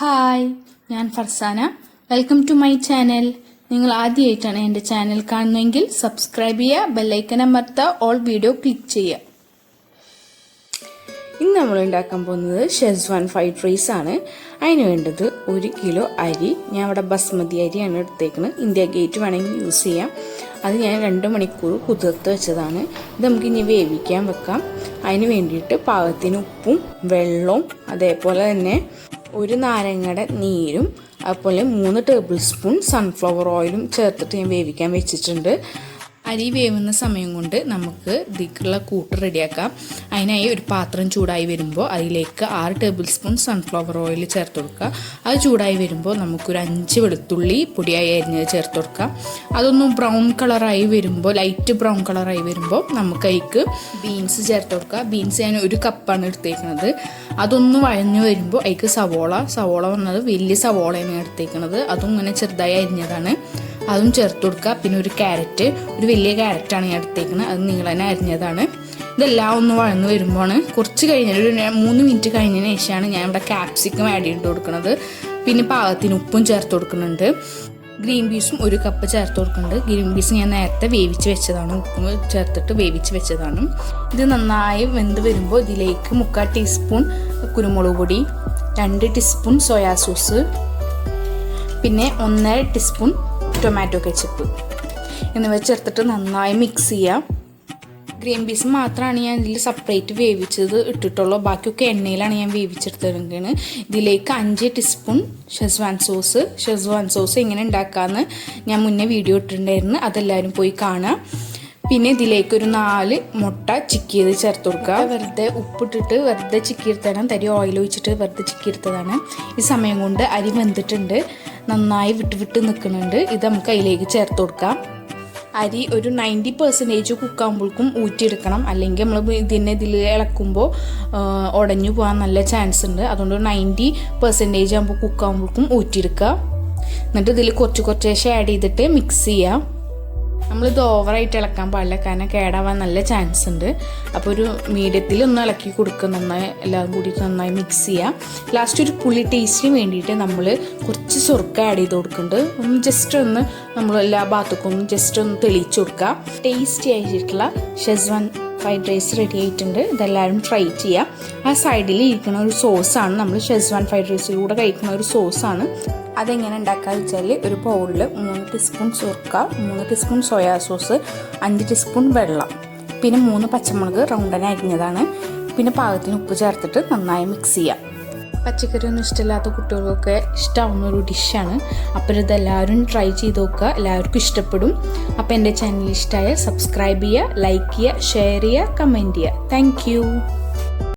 Hi, ഞാൻ Farzana. Welcome to my channel. നിങ്ങൾ ആദ്യമായിട്ടാണ് എൻ്റെ ചാനൽ കാണുന്നതെങ്കിൽ സബ്സ്ക്രൈബ് ചെയ്യുക, ബെല്ലൈക്കൺ അമർത്തുക, ഓൾ വീഡിയോ ക്ലിക്ക് ചെയ്യുക. ഇന്ന് നമ്മൾ ഉണ്ടാക്കാൻ പോകുന്നത് ഷെസ്വാൻ ഫ്രൈഡ് റൈസ് ആണ്. അതിന് വേണ്ടത് 1 കിലോ അരി. ഞാൻ ഇവിടെ ബസ്മതി അരിയാണ് എടുത്തേക്കുന്നത്. ഇന്ത്യ ഗേറ്റ് വേണമെങ്കിൽ യൂസ് ചെയ്യാം. അത് ഞാൻ 2 മണിക്കൂർ കുതിർത്ത് വെച്ചതാണ്. ഇത് നമുക്ക് ഇനി വേവിക്കാൻ വെക്കാം. അതിന് വേണ്ടിയിട്ട് പാകത്തിന് ഉപ്പും വെള്ളവും അതേപോലെ തന്നെ 1 നാരങ്ങയുടെ നീരും അതുപോലെ 3 ടേബിൾ സ്പൂൺ സൺഫ്ലവർ ഓയിലും ചേർത്തിട്ട് ഞാൻ വേവിക്കാൻ വെച്ചിട്ടുണ്ട്. അരി വേവുന്ന സമയം കൊണ്ട് നമുക്ക് ഇതിലേക്കുള്ള കൂട്ട് റെഡിയാക്കാം. അതിനായി ഒരു പാത്രം ചൂടായി വരുമ്പോൾ അതിലേക്ക് 6 ടേബിൾ സ്പൂൺ സൺഫ്ലവർ ഓയിൽ ചേർത്ത് കൊടുക്കുക. അത് ചൂടായി വരുമ്പോൾ നമുക്കൊരു 5 വെളുത്തുള്ളി പൊടിയായി അരിഞ്ഞത് ചേർത്ത് കൊടുക്കാം. അതൊന്നും ബ്രൗൺ കളറായി വരുമ്പോൾ, ലൈറ്റ് ബ്രൗൺ കളറായി വരുമ്പോൾ നമുക്ക് അതിലേക്ക് ബീൻസ് ചേർത്ത് കൊടുക്കുക. ബീൻസ് ഞാൻ 1 കപ്പാണ് എടുത്തേക്കുന്നത്. അതൊന്ന് വഴഞ്ഞു വരുമ്പോൾ അതിലേക്ക് സവോള വന്നത് വലിയ സവോളയാണ് എടുത്തേക്കുന്നത്. അതും ഇങ്ങനെ ചെറുതായി അരിഞ്ഞതാണ്, അതും ചേർത്ത് കൊടുക്കുക. പിന്നെ ഒരു വലിയ ക്യാരറ്റാണ് ഞാൻ എടുത്തേക്കുന്നത്. അത് നിങ്ങൾ തന്നെ അരിഞ്ഞതാണ്. ഇതെല്ലാം ഒന്ന് വഴന്ന് വരുമ്പോൾ കുറച്ച് കഴിഞ്ഞാൽ ഒരു 3 മിനിറ്റ് കഴിഞ്ഞതിന് ശേഷമാണ് ഞാൻ ഇവിടെ capsicum ആഡ് ചെയ്ത് കൊടുക്കുന്നത്. പിന്നെ പാകത്തിന് ഉപ്പും ചേർത്ത് കൊടുക്കുന്നുണ്ട്. ഗ്രീൻ പീസും 1 കപ്പ് ചേർത്ത് കൊടുക്കുന്നുണ്ട്. ഗ്രീൻ പീസ് ഞാൻ നേരത്തെ വേവിച്ച് വെച്ചതാണ്, ഉപ്പും ചേർത്തിട്ട് വേവിച്ച് വെച്ചതാണ്. ഇത് നന്നായി വെന്ത് വരുമ്പോൾ ഇതിലേക്ക് 3/4 ടീസ്പൂൺ കുരുമുളക് പൊടി, 2 ടീസ്പൂൺ സോയാ സോസ്, പിന്നെ 1.5 ടീസ്പൂൺ ടൊമാറ്റോ കെച്ചപ്പ് എന്നിവ ചേർത്തിട്ട് നന്നായി മിക്സ് ചെയ്യാം. ഗ്രീൻ പീസ് മാത്രമാണ് ഞാൻ ഇതിൽ സെപ്പറേറ്റ് വേവിച്ചത് ഇട്ടിട്ടുള്ളൂ. ബാക്കിയൊക്കെ എണ്ണയിലാണ് ഞാൻ വേവിച്ചെടുത്തിരിക്കുന്നത്. ഇതിലേക്ക് 5 ടീസ്പൂൺ ഷെസ്വാൻ സോസ് എങ്ങനെ ഉണ്ടാക്കാമെന്ന് ഞാൻ മുന്നേ വീഡിയോ ഇട്ടിട്ടുണ്ടായിരുന്നു. അതെല്ലാവരും പോയി കാണാം. പിന്നെ ഇതിലേക്ക് ഒരു 4 മുട്ട ചിക്കിയത് ചേർത്ത് കൊടുക്കുക. വെറുതെ ഉപ്പിട്ടിട്ട് വെറുതെ ചിക്കിയെടുത്താണ്, തരി ഓയിൽ ഒഴിച്ചിട്ട് വെറുതെ ചിക്കിയെടുത്തതാണ്. ഈ സമയം കൊണ്ട് അരി വെന്തിട്ടുണ്ട്, നന്നായി വിട്ട് നിൽക്കുന്നുണ്ട്. ഇത് നമുക്ക് അതിലേക്ക് ചേർത്ത് കൊടുക്കാം. അരി ഒരു 90% കുക്കാകുമ്പോഴേക്കും ഊറ്റിയെടുക്കണം, അല്ലെങ്കിൽ നമ്മൾ ഇതിൽ ഇളക്കുമ്പോൾ ഉടഞ്ഞു പോകാൻ നല്ല ചാൻസ് ഉണ്ട്. അതുകൊണ്ട് 90% ആകുമ്പോൾ കുക്കാകുമ്പോഴേക്കും ഊറ്റിയെടുക്കുക. എന്നിട്ട് ഇതിൽ കുറച്ച് ആഡ് ചെയ്തിട്ട് മിക്സ് ചെയ്യാം. നമ്മളിത് ഓവറായിട്ട് ഇളക്കാൻ പാടില്ല, കാരണം കേടാവാൻ നല്ല ചാൻസ് ഉണ്ട്. അപ്പോൾ ഒരു മീഡിയത്തിൽ ഒന്ന് ഇളക്കി കൊടുക്കുക. നന്നായി എല്ലാം കൂടി നന്നായി മിക്സ് ചെയ്യാം. ലാസ്റ്റ് ഒരു പുളി ടേസ്റ്റിന് വേണ്ടിയിട്ട് നമ്മൾ കുറച്ച് സുർക്ക ആഡ് ചെയ്ത് കൊടുക്കുന്നുണ്ട്. ജസ്റ്റ് ഒന്ന് നമ്മൾ എല്ലാ ഭാഗത്തേക്കും ജസ്റ്റ് ഒന്ന് തെളിയിച്ച് കൊടുക്കുക. ടേസ്റ്റി ആയിട്ടുള്ള ഷെസ്വാൻ ഫ്രൈഡ് റൈസ് റെഡി ആയിട്ടുണ്ട്. ഇതെല്ലാവരും ട്രൈ ചെയ്യാം. ആ സൈഡിൽ ഇരിക്കുന്ന ഒരു സോസാണ്, നമ്മൾ ഷെസ്വാൻ ഫ്രൈഡ് റൈസിലൂടെ കഴിക്കുന്ന ഒരു സോസാണ്. അതെങ്ങനെ ഉണ്ടാക്കാമെന്ന് വെച്ചാൽ ഒരു ബൗളിൽ 3 ടീസ്പൂൺ സുർക്ക, 3 ടീസ്പൂൺ സോയാ സോസ്, 5 ടീസ്പൂൺ വെള്ളം, പിന്നെ 3 പച്ചമുളക് റൗണ്ടൻ അരിഞ്ഞതാണ്, പിന്നെ പാകത്തിന് ഉപ്പ് ചേർത്തിട്ട് നന്നായി മിക്സ് ചെയ്യാം. പച്ചക്കറി ഒന്നും ഇഷ്ടമില്ലാത്ത കുട്ടികൾക്കൊക്കെ ഇഷ്ടമാവുന്ന ഒരു ഡിഷാണ്. അപ്പോൾ ഇതെല്ലാവരും ട്രൈ ചെയ്ത് നോക്കുക, എല്ലാവർക്കും ഇഷ്ടപ്പെടും. അപ്പോൾ എൻ്റെ ചാനൽ ഇഷ്ടമായ സബ്സ്ക്രൈബ് ചെയ്യുക, ലൈക്ക് ചെയ്യുക, ഷെയർ ചെയ്യുക, കമൻറ്റ് ചെയ്യുക. താങ്ക്